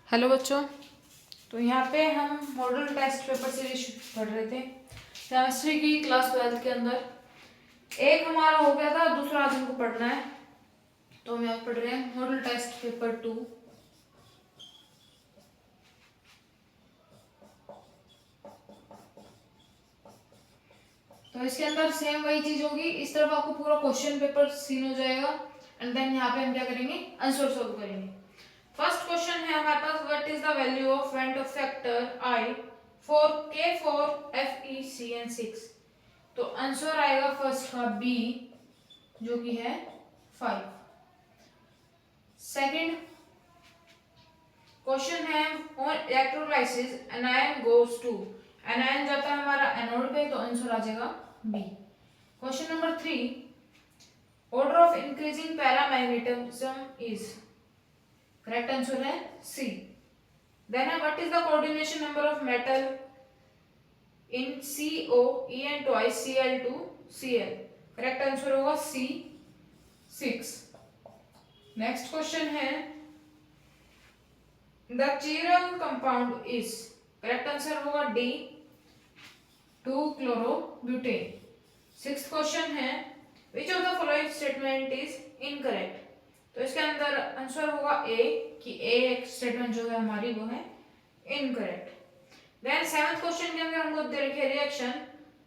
Hello बच्चों। तो यहाँ पे हम मॉडल टेस्ट पेपर सीरीज पढ़ रहे थे केमिस्ट्री की क्लास 12 के अंदर। एक हमारा हो गया था, दूसरा आज हमको पढ़ना है। तो हम यहाँ पढ़ रहे हैं मॉडल टेस्ट पेपर 2। तो इसके अंदर सेम वही चीज होगी, इस तरफ आपको पूरा क्वेश्चन पेपर सीन हो जाएगा एंड देन यहाँ पे हम क्या करेंगे, आंसर सोल्व करेंगे। फर्स्ट क्वेश्चन है हमारे पास, what is the value of van't factor I for K four F E C N 6। तो आंसर आएगा फर्स्ट का बी, जो कि है 5। सेकंड क्वेश्चन है, on electrolysis anion goes to, anion जाता है हमारा एनोड पे, तो आंसर आ जाएगा B. Question number 3, order of increasing paramagnetism is, correct answer है C. Then what is the coordination number of metal in CO En twice Cl2 Cl, correct answer होगा C 6। Next question है, the chiral compound is, correct answer होगा D 2-chloroबुटेन। Sixth question है, विच of the following statement is incorrect. तो इसके अंदर answer होगा ए, कि ए एक स्टेटमेंट जो है हमारी वो है इनकरेक्ट। देन सेवंथ क्वेश्चन के अंदर हमको दे रखी है रिएक्शन,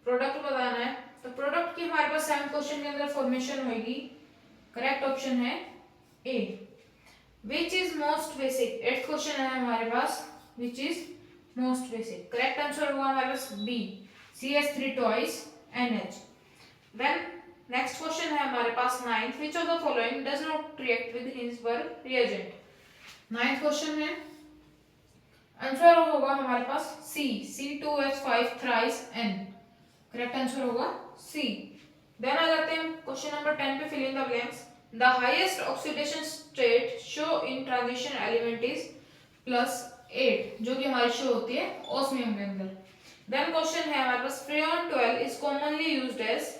प्रोडक्ट बताना है। तो प्रोडक्ट की हमारे पास सेवंथ क्वेश्चन के अंदर फॉर्मेशन होगी, करेक्ट ऑप्शन है A. Which is most basic, eighth question है हमारे पास, which is most basic, correct answer होगा हमारे पास B CH3 twice NH। Then next question है हमारे पास ninth, which of the following does not react with Hinsberg reagent. Ninth question है, आंसर होगा हमारे पास C C2H5 thrice N, correct answer होगा सी। देन आ जाते हैं क्वेश्चन नंबर 10 पे, fill in the blanks. The highest oxidation state show in transition element is +8, जो कि हमारी शो होती है ऑस्मियम के अंदर। देन क्वेश्चन है हमारे पास, freon 12 is commonly used as,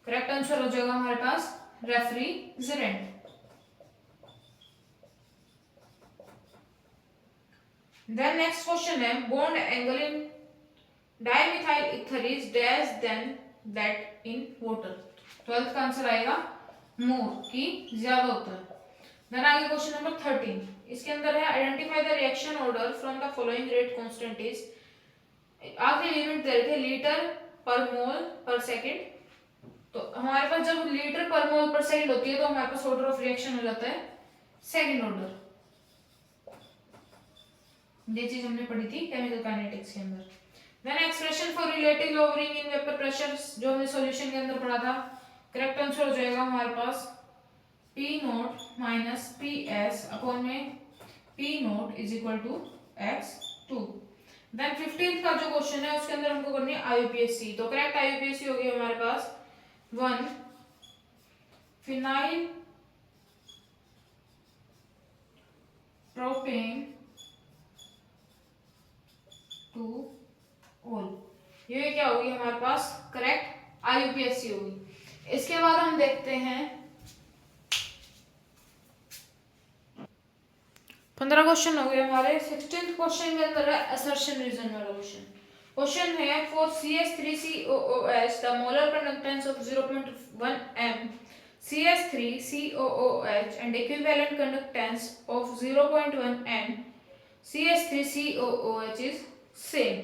correct answer हो जाएगा हमारे पास रेफ्रिजरेंट। देन नेक्स्ट क्वेश्चन है, bond angle in dimethyl ether is dash then that in water. 12th का आंसर आएगा मोर, की ज्यादा होता है। देन आगे क्वेश्चन नंबर 13, इसके अंदर है, identify the reaction order from the following rate constant is, आखिरी यूनिट दे रखे लीटर पर मोल पर सेकंड। तो हमारे पास जब लीटर पर मोल पर सेकंड होती है तो हमारे पास ऑर्डर ऑफ रिएक्शन हो जाता है सेकंड ऑर्डर। ये चीज हमने पढ़ी थी केमिकल काइनेटिक्स के अंदर। Then expression for relative lowering in vapour pressure, जो हमने सॉल्यूशन के अंदर पढ़ा था, करेक्ट आंसर हो जाएगा हमारे पास P0 - PS अपॉन में P0 is equal to X2। Then 15th का जो क्वेश्चन है उसके अंदर हमको करनी है IUPAC। तो करेक्ट IUPAC होगी हमारे पास 1 फिनाइल प्रोपेन 2 ओल, ये क्या होगी हमारे पास, करेक्ट IUPAC होगी। इसके बाद हम देखते हैं 15 क्वेश्चन हो गए हमारे। 16th क्वेश्चन के अंदर है असर्शन रीजन वाला क्वेश्चन। क्वेश्चन है, for CH3COOH the molar conductance of 0.1 m CH3COOH and equivalent conductance of 0.1 m CH3COOH is same,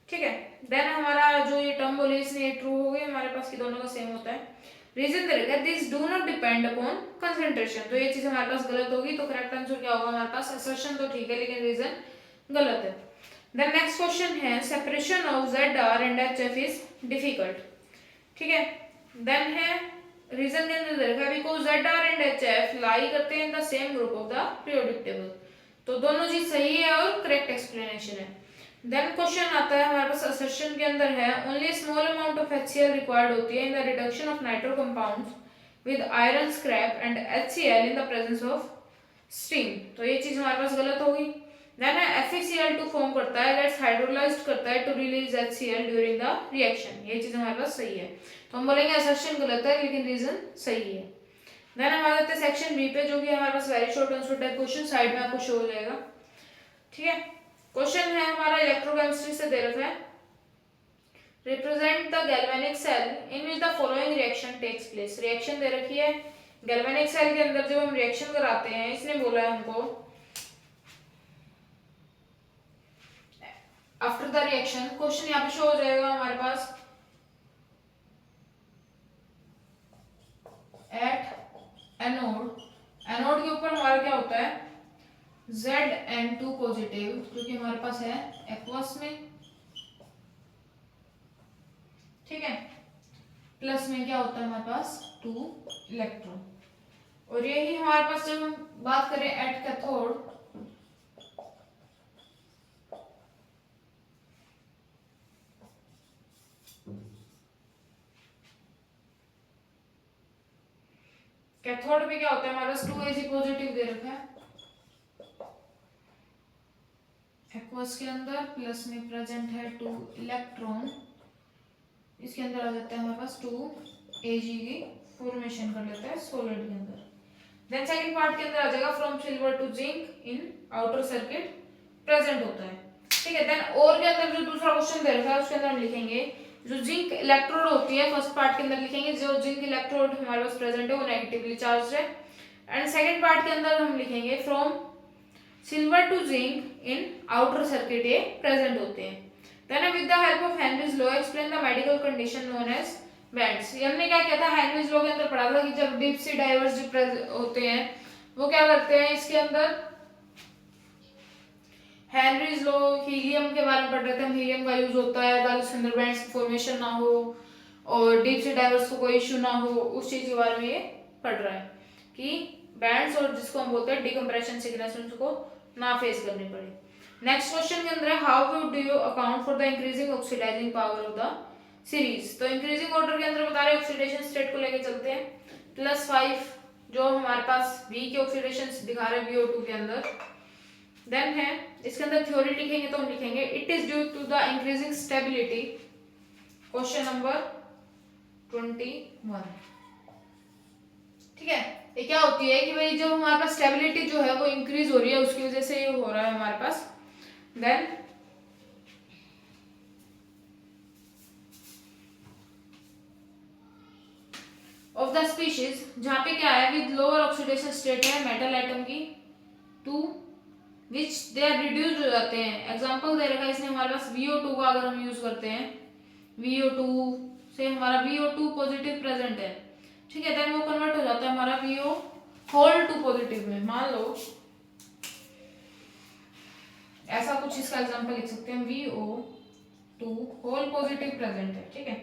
ठीक है। देन हमारा जो ये टर्म बोली इसमें ये ट्रू हो गई हमारे पास कि दोनों का सेम होता है। रीजन दे रखा है, this do not depend upon concentration, तो ये चीज हमारे पास गलत होगी। तो करेक्ट आंसर क्या होगा हमारे पास, असर्शन तो ठीक है लेकिन रीजन गलत है। देन नेक्स्ट क्वेश्चन है, separation of ZR and HF is difficult, ठीक है। देन है रीजन के अंदर दे रखा है, बिकॉज़ ZR एंड HF लाई करते हैं in the same group of the periodic table. तो दोनों चीज सही है और करेक्ट एक्सप्लेनेशन है। देन क्वेश्चन आता है हमारे पास असर्शन के अंदर है, only small amount of HCl required होती है in the reduction of nitro compounds with iron scrap and HCl in the presence of steam. तो ये चीज हमारे पास गलत होगी। देन FeCl2 फॉर्म करता है, दैट्स हाइड्रोलाइज्ड करता है to release HCl during the reaction, ये चीज हमारे पास सही है। तो हम बोलेंगे असर्शन गलत है लेकिन रीजन सही है। देन हम आ जाते हैं सेक्शन बी पे, जो कि हमारे पास very short answer type question, side में आपको शो हो जाएगा। ठीक है। क्वेश्चन है हमारा इलेक्ट्रोकेमिस्ट्री से दे रखा है, represent the galvanic cell in which the following reaction takes place. Reaction दे रखी है, गैल्वेनिक सेल के अंदर जब हम रिएक्शन कराते हैं, इसने बोला है हमको आफ्टर द रिएक्शन, क्वेश्चन यहाँ पे शो हो जाएगा हमारे पास, एट एनोड, एनोड के ऊपर हमारा क्या होता है Zn2 पॉजिटिव, क्योंकि हमारे पास है एक्वस में, ठीक है, प्लस में क्या होता है हमारे पास 2 इलेक्ट्रॉन। और यही हमारे पास जब हम बात करें एट कैथोड, कैथोड में क्या होता है हमारे पास 2Ag पॉजिटिव दे रखा है एक्वस के अंदर, प्लस में प्रेजेंट है 2 इलेक्ट्रॉन, इसके अंदर आ जाता है हमारे पास 2Ag की फॉर्मेशन कर लेता है सॉलिड के अंदर। देन सेकंड पार्ट के अंदर आ जाएगा from silver to zinc in outer circuit present होता है, ठीक है। देन और के अंदर जो दूसरा क्वेश्चन दे रखा है उसके अंदर हम लिखेंगे जो जिंक इलेक्ट्रोड होती है, फर्स्ट पार्ट के अंदर लिखेंगे जो जिंक इलेक्ट्रोड हमारे पास प्रेजेंट है वो नेगेटिवली चार्ज है, एंड सेकंड पार्ट के अंदर हम लिखेंगे from silver to zinc in outer circuit ये प्रेजेंट होते हैं। Then with the help of Henry's law explain the medical condition known as bends. ये हमने क्या किया था, हेनरीज लॉ के अंदर पढ़ा था कि जब डीप सी डाइवर्स होते हैं वो क्या करते हैं, इसके अंदर हेनरीज लॉ हीलियम के बारे में पढ़ रहे थे हम, हीलियम का यूज होता है ताकि उसके अंदर बैंड्स की फॉर्मेशन ना हो और डीप सी डाइवर्स को कोई इशू ना हो, उस चीज के बारे में ये पढ़ रहा है कि बैंड्स और जिसको हम बोलते हैं डिकम्प्रेशन सिकनेस उनको ना फेस करनी पड़े। नेक्स्ट क्वेश्चन के अंदर है how do you account for the increasing oxidising power of the series. तो इंक्रीजिंग ऑर्डर के अंदर बता रहे हैं ऑक्सीडेशन स्टेट को लेके चलते हैं, +5 जो हमारे पास V के ऑक्सीडेशन दिखा रहे हैं VO2 के अंदर। देन है इसके अंदर थ्योरी लिखेंगे तो हम लिखेंगे it is due to the increasing stability, question number 21, ठीक है। ये क्या होती है कि भाई जब हमारे पास स्टेबिलिटी जो है वो इंक्रीज हो रही है उसकी वजह से ये हो रहा है हमारे पास। देन ऑफ द स्पीशीज जहां पे क्या है विद लोअर ऑक्सीडेशन स्टेट है मेटल एटम की to which they are reduced हो जाते हैं। एग्जांपल दे रखा है इसने हमारे पास VO2 का अगर हम यूज करते हैं, VO2 से हमारा VO2 पॉजिटिव प्रेजेंट है, ठीक है, देन वो कन्वर्ट हो जाता है हमारा VO होल टू पॉजिटिव में। मान लो ऐसा कुछ इसका एग्जांपल लिख सकते हैं VO2 होल पॉजिटिव प्रेजेंट है, ठीक है।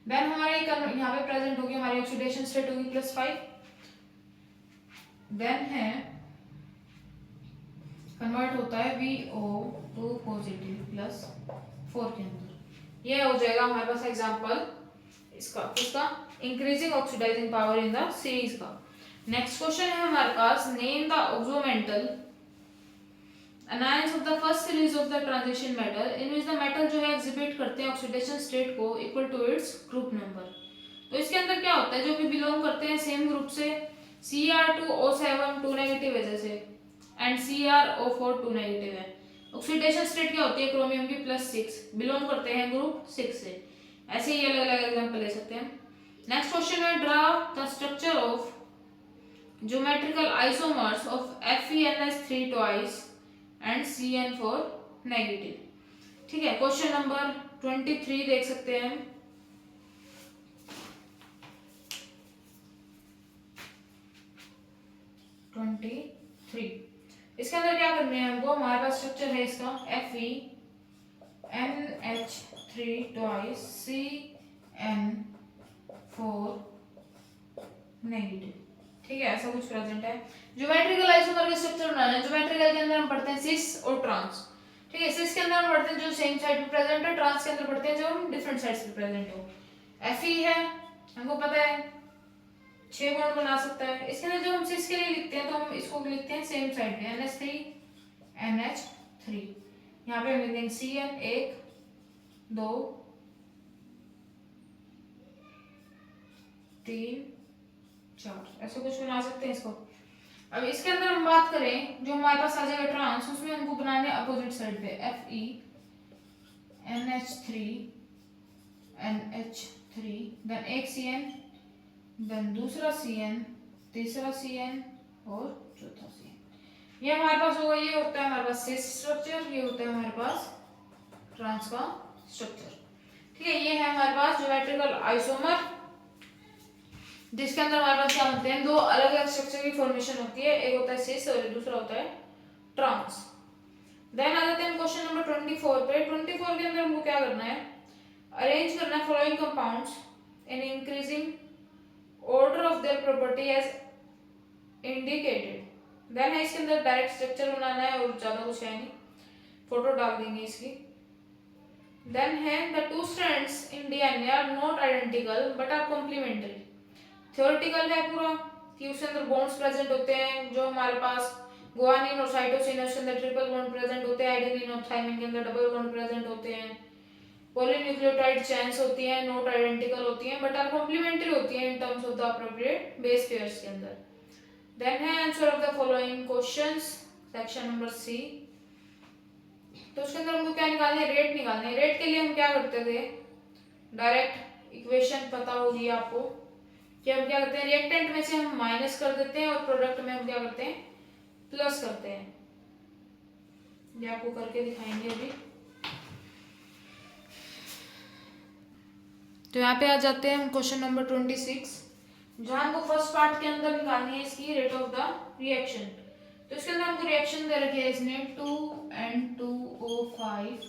देन हमारे यहाँ पे प्रेजेंट होगी हमारी ऑक्सीडेशन स्टेट होगी +5, देन है कन्वर्ट होता है VO2 पॉजिटिव +4 के अंदर। ये हो जाएगा हमारे पास एग्जांपल इसका increasing oxidising power in the series का। नेक्स्ट क्वेश्चन है हमारे पास name the oxometal anions of the first series of the transition metal in which the metal जो है एग्जिबिट करते हैं ऑक्सीडेशन स्टेट को equal to its group number. तो इसके अंदर क्या होता है जो भी बिलोंग करते हैं सेम ग्रुप से, Cr2O7 2 नेगेटिव है जैसे एंड CrO4 2 नेगेटिव है। ऑक्सीडेशन स्टेट क्या होती है क्रोमियम की +6, बिलोंग करते हैं ग्रुप 6 से। ऐसे ही अलग अलग एग्जांपल ले सकते हैं। नेक्स्ट क्वेश्चन है draw the structure of geometrical isomers of FeNH3 twice and CN4 negative, ठीक है। क्वेश्चन नंबर 23 देख सकते हैं, इसके अंदर क्या करना है हमको, हमारे पास स्ट्रक्चर है इसका FeNH3 ट्वाइस CN4 नेगेटिव, ठीक है, ऐसा कुछ प्रेजेंट है। ज्योमेट्रिकल आइसोमर के स्ट्रक्चर बनाना है। ज्योमेट्रिकल के अंदर हम पढ़ते हैं सिस और ट्रांस, ठीक है। सिस के अंदर हम पढ़ते हैं जो सेम साइड पे प्रेजेंट है, ट्रांस के अंदर पढ़ते हैं जो हम डिफरेंट साइड्स पे प्रेजेंट हो। Fe है हमको पता है 6 बॉन्ड बना सकता है। इसके अंदर जो हम सिस के लिए लिखते हैं तो हम इसको लिखते हैं सेम साइड पे NH3 NH3, यहाँ पे हम लिख देंगे CN 1 2 3 4, ऐसे कुछ बना सकते हैं इसको। अब इसके अंदर हम बात करें जो हमारे पास आ जाएगा ट्रांस, उसमें हमको बनाने अपोजिट साइड पे FeNH3 NH3 देन एक CN देन दूसरा CN तीसरा CN और चौथा CN। ये हमारे पास होगा, ये होता है हमारे पास सिस स्ट्रक्चर, ये होता है हमारे पास ट्रांस का स्ट्रक्चर। ठीक है, ये है हमारे पास ज्योमेट्रिकल आइसोमर, जिसके अंदर हमारे पास क्या बनते हैं, दो अलग अलग स्ट्रक्चर की फॉर्मेशन होती है, एक होता है सिस और दूसरा होता है ट्रांस। देन आ जाते हैं क्वेश्चन नंबर 24 पे। 24 के अंदर हमको क्या करना है, अरेंज करना है following compounds in increasing order of their property as indicated. Then है इसके अंदर डायरेक्ट स्ट्रक्चर बनाना है और ज्यादा कुछ है नहीं, फोटो डाल देंगे इसकी। देन है the two strands in DNA are not identical but are complementary. Theoretical है पूरा कि उसके अंदर बॉन्ड्स प्रेजेंट होते हैं, जो हमारे पास गुआनिन और साइटोसिन है उसके अंदर ट्रिपल बॉन्ड प्रेजेंट होते हैं, एडेनिन और थाइमिन के अंदर डबल बॉन्ड प्रेजेंट होते हैं, पॉलीन्यूक्लियोटाइड चेन्स होती हैं, नॉट आइडेंटिकल होती हैं बट आर कॉम्प्लीमेंट्री होती हैं in terms of the appropriate base pairs के अंदर। देन है answer of the following questions, section number C. तो उसके अंदर हमको क्या निकालना है, रेट निकालना है। रेट के लिए हम क्या करते थे, डायरेक्ट इक्वेशन पता होगी आपको कि हम क्या करते हैं, रिएक्टेंट में से हम माइनस कर देते हैं और प्रोडक्ट में हम क्या करते हैं, प्लस करते हैं। ये आपको करके दिखाएंगे अभी। तो यहाँ पे आ जाते हैं हम क्वेश्चन नंबर 26, जहां हमको फर्स्ट पार्ट के अंदर निकालनी है इसकी रेट ऑफ द रिएक्शन। तो इसके अंदर हमको रिएक्शन दे रखी है इसने 2N2O5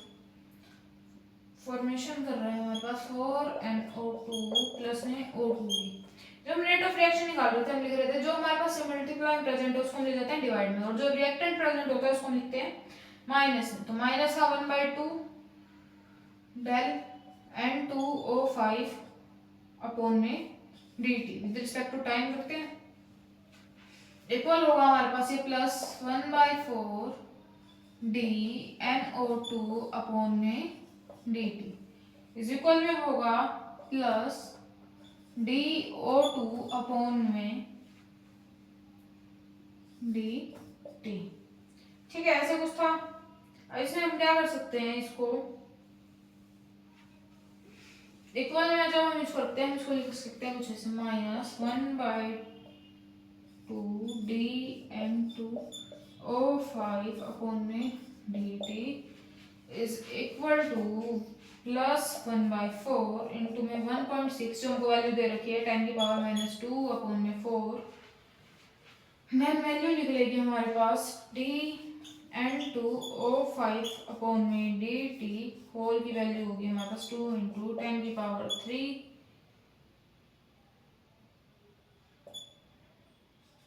फॉर्मेशन कर रहा है हमारे पास 4NO2 प्लस में O2 भी। जब हम रेट ऑफ रिएक्शन निकाल रहे थे हम लिख रहे थे जो हमारे पास मल्टीप्लाई प्रेजेंट है उसको हम लिख देते हैं डिवाइड में, और जो रिएक्टेंट प्रेजेंट होता है उसको हम लिखते हैं माइनस में। तो माइनस का 1/2 डेल N2O5 अपॉन में dt with respect to time रखते हैं, इक्वल होगा हमारे पास ये प्लस 1/4 dNO2 अपॉन में dt इज इक्वल में होगा प्लस DO2 अपॉन में dt। ठीक है, ऐसे कुछ था। इसमें हम क्या कर सकते हैं, इसको इक्वल में जब हम यूज करते हैं हम इसको लिख सकते हैं कुछ ऐसे माइनस 1/2 dN2O5 अपॉन में dt is equal two plus 1/4 into में 1.6 जो हमको वैल्यू दे रखी है 10⁻⁻2 अपॉन में 4। देन वैल्यू निकलेगी हमारे पास dN2O5 अपॉन में dt होल की वैल्यू होगी हमारे पास 2 इंटू 10⁻³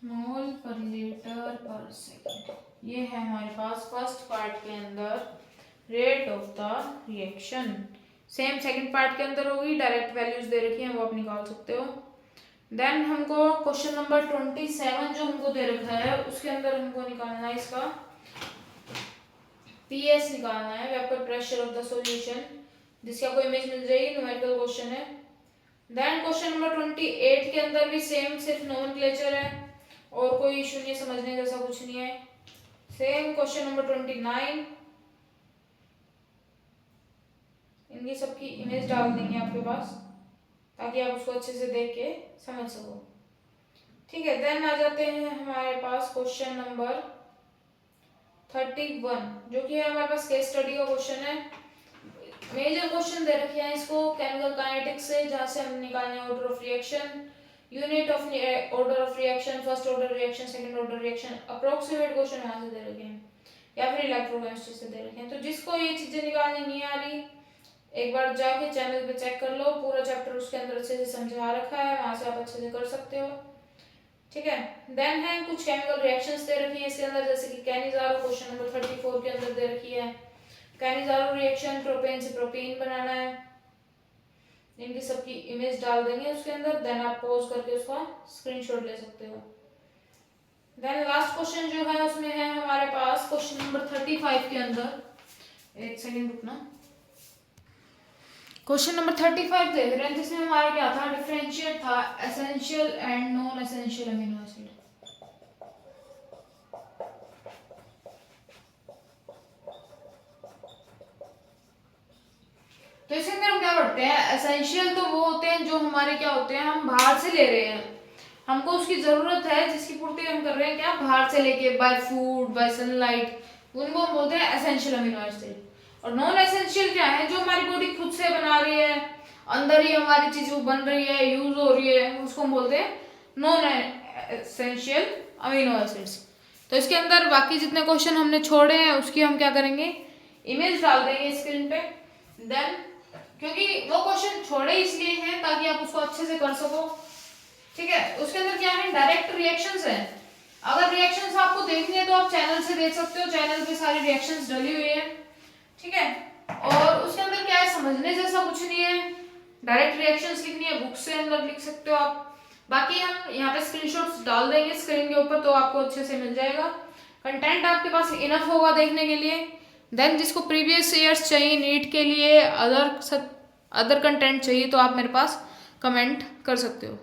मोल पर लीटर पर सेकेंड। ये है हमारे पास फर्स्ट पार्ट के अंदर rate of the reaction. Same second part के अंदर होगी, डायरेक्ट वैल्यूज दे रखी हैं वो आप निकाल सकते हो। देन हमको क्वेश्चन नंबर 27 जो हमको दे रखा है उसके अंदर हमको निकालना है इसका PS निकालना है, vapour pressure of the solution, जिसकी आपको इमेज मिल जाएगी, न्यूमेरिकल क्वेश्चन है। देन क्वेश्चन नंबर 28 के अंदर भी सेम, सिर्फ नोमेनक्लेचर है और कोई इशू नहीं, समझने जैसा कुछ नहीं है। सेम क्वेश्चन नंबर 29, इनकी सबकी इमेज डाल देंगे आपके पास ताकि आप उसको अच्छे से देख के समझ सको। ठीक है, देन आ जाते हैं हमारे पास क्वेश्चन नंबर 31 जो कि है हमारे पास केस स्टडी का क्वेश्चन है। मेजर क्वेश्चन दे रखे हैं इसको केमिकल काइनेटिक्स से, जहां से हम निकालने order of reaction, unit of order of reaction, first order reaction, second order reaction, approximate question वहां से दे रखे हैं या फिर इलेक्ट्रोकेमिस्ट्री से दे रखे हैं। तो जिसको ये चीजें निकालनी नहीं आ रही एक बार जाके चैनल पे चेक कर लो, पूरा चैप्टर उसके अंदर अच्छे से समझा रखा है, वहां से आप अच्छे से कर सकते हो। ठीक है, देन है कुछ केमिकल रिएक्शंस दे रखी है इसके अंदर, जैसे कि कैनिजारो क्वेश्चन नंबर 34 के अंदर दे रखी है। कैनिजारो रिएक्शन प्रोपेन से प्रोपीन बनाना है, इनकी सबकी इमेज डाल देंगे उसके अंदर, देन आप पॉज करके उसका स्क्रीनशॉट ले सकते हो। देन लास्ट क्वेश्चन जो है उसमें है हमारे पास क्वेश्चन नंबर 35 के अंदर, एक सेकंड रुकना, क्वेश्चन नंबर 35 देख रहे हैं जिसमें हमारा क्या था, डिफरेंशिएट था essential and non essential amino acid. तो इसके अंदर हम क्या पढ़ते हैं, एसेंशियल तो वो होते हैं जो हमारे क्या होते हैं, हम बाहर से ले रहे हैं, हमको उसकी जरूरत है, जिसकी पूर्ति हम कर रहे हैं क्या, बाहर से लेके, बाय फूड, बाय सनलाइट, उनको हम बोलते हैं एसेंशियल अमीनो एसिड। और नॉन एसेंशियल क्या है, जो हमारी बॉडी खुद से बना रही है, अंदर ही हमारी चीज बन रही है, यूज हो रही है, उसको हम बोलते हैं नॉन एसेंशियल अमीनो एसिड्स। तो इसके अंदर बाकी जितने क्वेश्चन हमने छोड़े हैं उसकी हम क्या करेंगे, इमेज डाल देंगे स्क्रीन पे। देन क्योंकि वो क्वेश्चन छोड़े इसलिए हैं ताकि आप उसको अच्छे से कर सको, ठीक है। उसके अंदर क्या है, डायरेक्ट रिएक्शंस है। अगर रिएक्शंस आपको देखनी है तो आप चैनल से देख सकते हो, चैनल पे सारी रिएक्शंस डली हुई है, ठीक है। और उसके अंदर क्या है, समझने जैसा कुछ नहीं है, डायरेक्ट रिएक्शंस लिखनी है बुक से अंदर लिख सकते हो आप। बाकी हम यहाँ पे स्क्रीनशॉट्स डाल देंगे स्क्रीन के ऊपर, तो आपको अच्छे से मिल जाएगा, कंटेंट आपके पास इनफ होगा देखने के लिए। देन जिसको प्रीवियस ईयर्स चाहिए नीट के लिए, अदर कंटेंट चाहिए, तो आप मेरे पास कमेंट कर सकते हो।